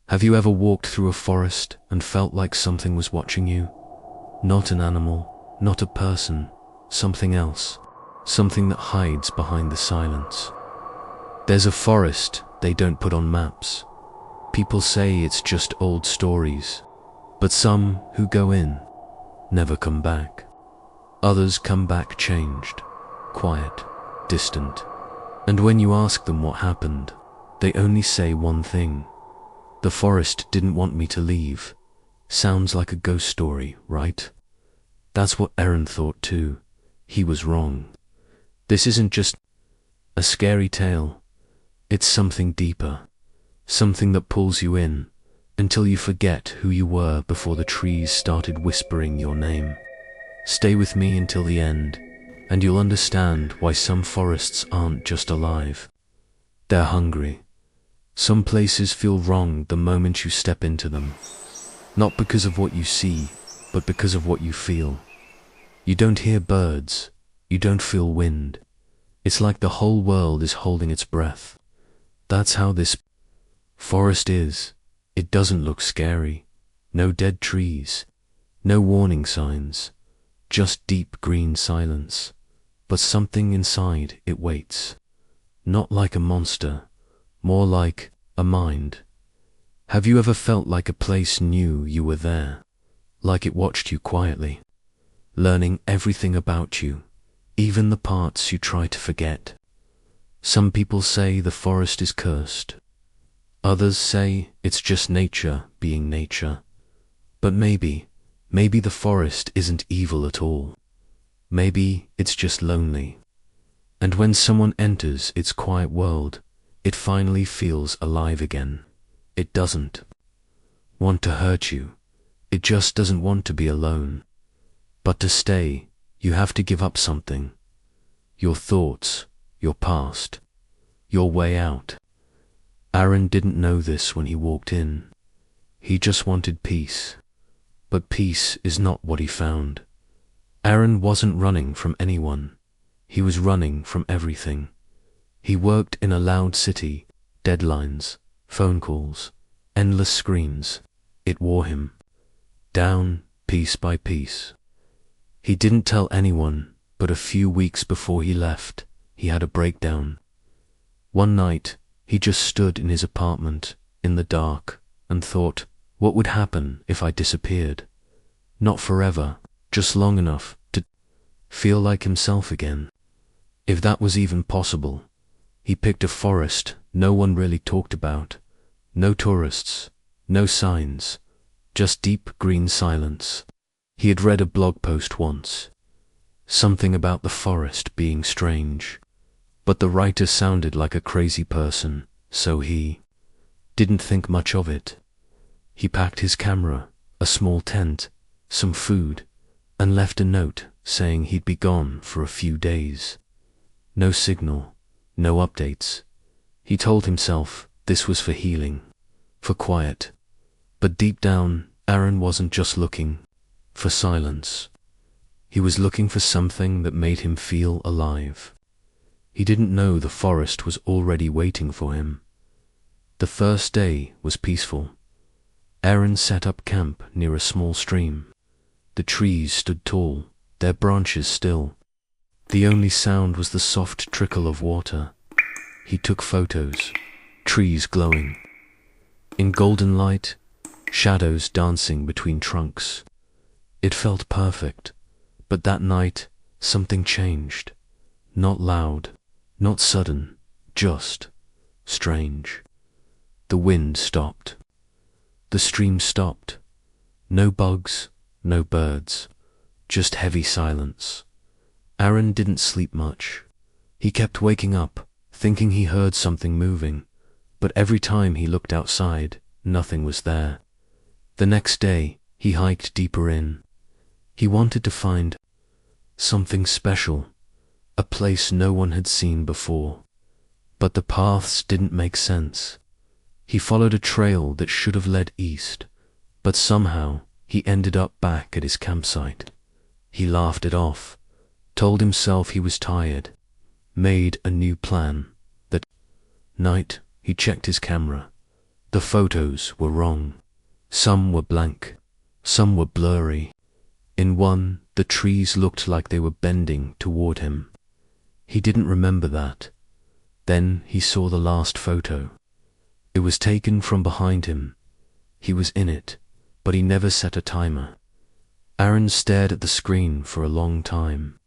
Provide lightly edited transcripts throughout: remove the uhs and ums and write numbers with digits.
Have you ever walked through a forest and felt like something was watching you? Not an animal, not a person, something else. Something that hides behind the silence. There's a forest they don't put on maps. People say it's just old stories, but some who go in never come back. Others come back changed, quiet, distant. And when you ask them what happened, they only say one thing. The forest didn't want me to leave. Sounds like a ghost story, right? That's what Aaron thought too. He was wrong. This isn't just a scary tale. It's something deeper. Something that pulls you in until you forget who you were before the trees started whispering your name. Stay with me until the end, and you'll understand why some forests aren't just alive. They're hungry. Some places feel wrong the moment you step into them. Not because of what you see, but because of what you feel. You don't hear birds. You don't feel wind. It's like the whole world is holding its breath. That's how this forest is. It doesn't look scary. No dead trees. No warning signs. Just deep green silence. But something inside it waits. Not like a monster, more like a mind. Have you ever felt like a place knew you were there? Like it watched you quietly, learning everything about you, even the parts you try to forget. Some people say the forest is cursed. Others say it's just nature being nature. But maybe the forest isn't evil at all. Maybe it's just lonely. And when someone enters its quiet world, it finally feels alive again. It doesn't want to hurt you. It just doesn't want to be alone. But to stay, you have to give up something. Your thoughts, your past, your way out. Aaron didn't know this when he walked in. He just wanted peace. But peace is not what he found. Aaron wasn't running from anyone. He was running from everything. He worked in a loud city, deadlines, phone calls, endless screens. It wore him down piece by piece. He didn't tell anyone, but a few weeks before he left, he had a breakdown. One night, he just stood in his apartment, in the dark, and thought, what would happen if I disappeared? Not forever, just long enough to feel like himself again. If that was even possible. He picked a forest no one really talked about. No tourists, no signs, just deep green silence. He had read a blog post once. Something about the forest being strange. But the writer sounded like a crazy person, so he didn't think much of it. He packed his camera, a small tent, some food, and left a note saying he'd be gone for a few days. No signal, no updates. He told himself this was for healing, for quiet. But deep down, Aaron wasn't just looking for silence. He was looking for something that made him feel alive. He didn't know the forest was already waiting for him. The first day was peaceful. Aaron set up camp near a small stream. The trees stood tall, their branches still. The only sound was the soft trickle of water. He took photos, trees glowing. In golden light, shadows dancing between trunks. It felt perfect, but that night something changed. Not loud, not sudden, just strange. The wind stopped. The stream stopped. No bugs, no birds, just heavy silence. Aaron didn't sleep much. He kept waking up, thinking he heard something moving, but every time he looked outside, nothing was there. The next day, he hiked deeper in. He wanted to find something special, a place no one had seen before. But the paths didn't make sense. He followed a trail that should have led east, but somehow he ended up back at his campsite. He laughed it off, told himself he was tired, made a new plan. That night, he checked his camera. The photos were wrong. Some were blank. Some were blurry. In one, the trees looked like they were bending toward him. He didn't remember that. Then he saw the last photo. It was taken from behind him. He was in it, but he never set a timer. Aaron stared at the screen for a long time.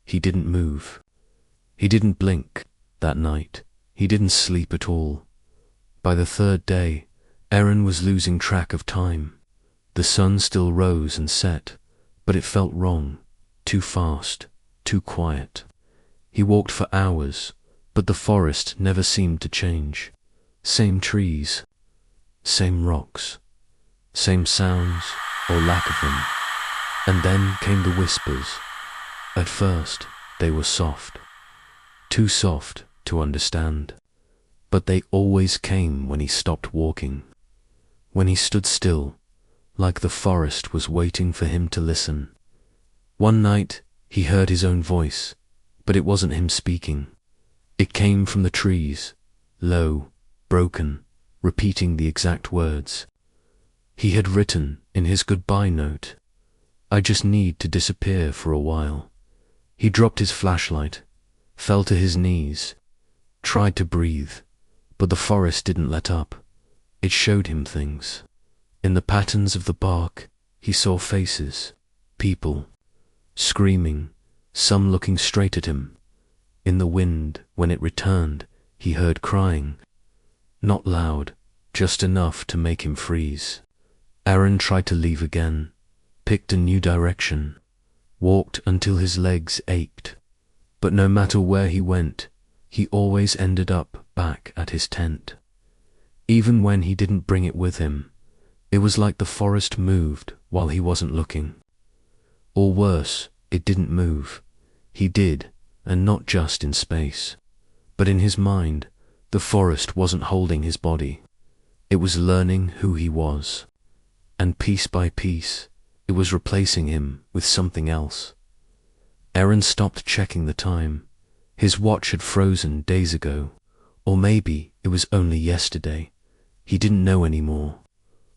He didn't move. He didn't blink that night. He didn't sleep at all. By the third day, Aaron was losing track of time. The sun still rose and set, but it felt wrong, too fast, too quiet. He walked for hours, but the forest never seemed to change. Same trees, same rocks, same sounds, or lack of them. And then came the whispers. At first, they were soft. Too soft to understand. But they always came when he stopped walking. When he stood still, like the forest was waiting for him to listen. One night, he heard his own voice, but it wasn't him speaking. It came from the trees, low, broken, repeating the exact words. He had written in his goodbye note, "I just need to disappear for a while." He dropped his flashlight, fell to his knees, tried to breathe, but the forest didn't let up. It showed him things. In the patterns of the bark, he saw faces, people, screaming, some looking straight at him. In the wind, when it returned, he heard crying. Not loud, just enough to make him freeze. Aaron tried to leave again, picked a new direction, walked until his legs ached. But no matter where he went, he always ended up back at his tent. Even when he didn't bring it with him, it was like the forest moved while he wasn't looking. Or worse, it didn't move. He did, and not just in space. But in his mind, the forest wasn't holding his body. It was learning who he was. And piece by piece, it was replacing him with something else. Aaron stopped checking the time. His watch had frozen days ago, or maybe it was only yesterday. He didn't know anymore.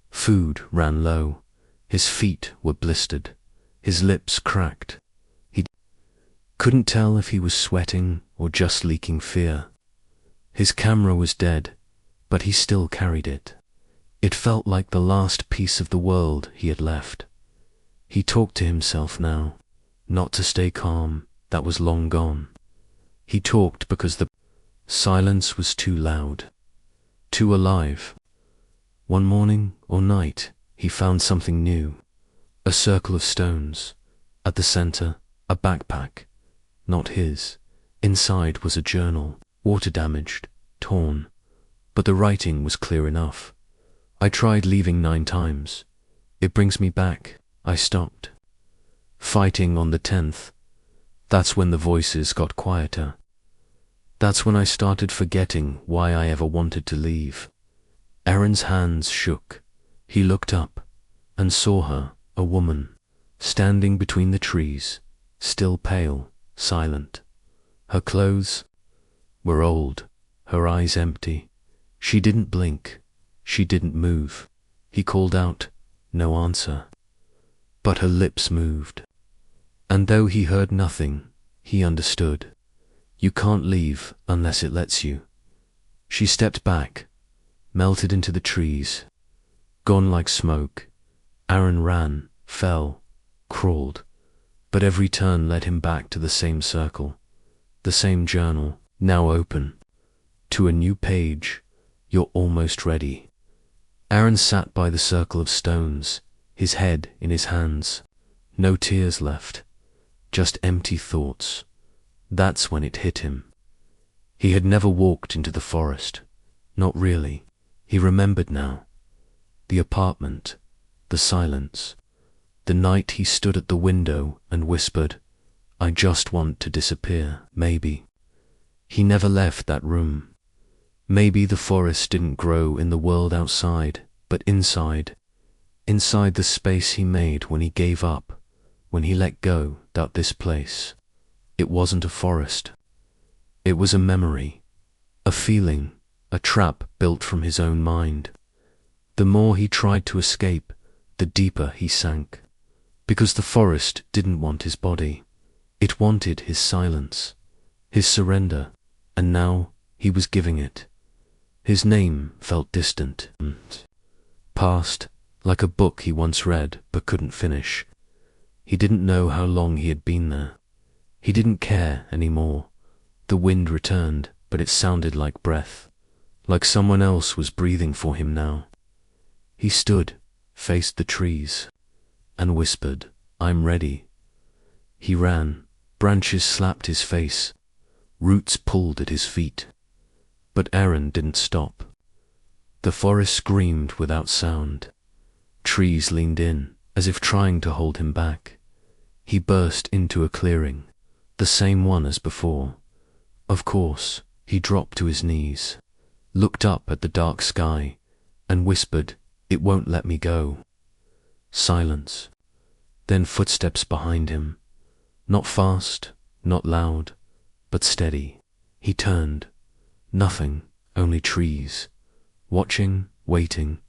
Food ran low. His feet were blistered. His lips cracked. He couldn't tell if he was sweating or just leaking fear. His camera was dead, but he still carried it. It felt like the last piece of the world he had left. He talked to himself now, not to stay calm, that was long gone. He talked because the silence was too loud, too alive. One morning or night, he found something new. A circle of stones. At the center, a backpack. Not his. Inside was a journal, water-damaged, torn. But the writing was clear enough. I tried leaving 9 times. It brings me back. I stopped. Fighting on the 10th. That's when the voices got quieter. That's when I started forgetting why I ever wanted to leave. Aaron's hands shook. He looked up and saw her, a woman, standing between the trees, still pale, silent. Her clothes were old, her eyes empty. She didn't blink. She didn't move. He called out, no answer. But her lips moved. And though he heard nothing, he understood. You can't leave unless it lets you. She stepped back, melted into the trees, gone like smoke. Aaron ran, fell, crawled, but every turn led him back to the same circle, the same journal, now open, to a new page. You're almost ready. Aaron sat by the circle of stones, his head in his hands. No tears left, just empty thoughts. That's when it hit him. He had never walked into the forest. Not really. He remembered now. The apartment, the silence, the night he stood at the window and whispered, I just want to disappear, maybe. He never left that room. Maybe the forest didn't grow in the world outside, but inside the space he made when he gave up, when he let go that this place. It wasn't a forest. It was a memory, a feeling, a trap built from his own mind. The more he tried to escape, the deeper he sank. Because the forest didn't want his body. It wanted his silence, his surrender, and now he was giving it. His name felt distant, past, like a book he once read but couldn't finish. He didn't know how long he had been there. He didn't care anymore. The wind returned, but it sounded like breath, like someone else was breathing for him now. He stood, faced the trees, and whispered, "I'm ready." He ran. Branches slapped his face. Roots pulled at his feet. But Aaron didn't stop. The forest screamed without sound. Trees leaned in, as if trying to hold him back. He burst into a clearing, the same one as before. Of course, he dropped to his knees, looked up at the dark sky, and whispered, "It won't let me go." Silence. Then footsteps behind him. Not fast, not loud, but steady. He turned. Nothing, only trees. Watching, waiting.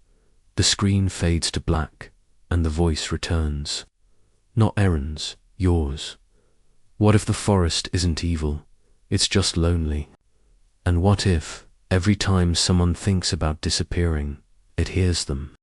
The screen fades to black, and the voice returns. Not Aaron's, yours. What if the forest isn't evil? It's just lonely. And what if, every time someone thinks about disappearing, it hears them?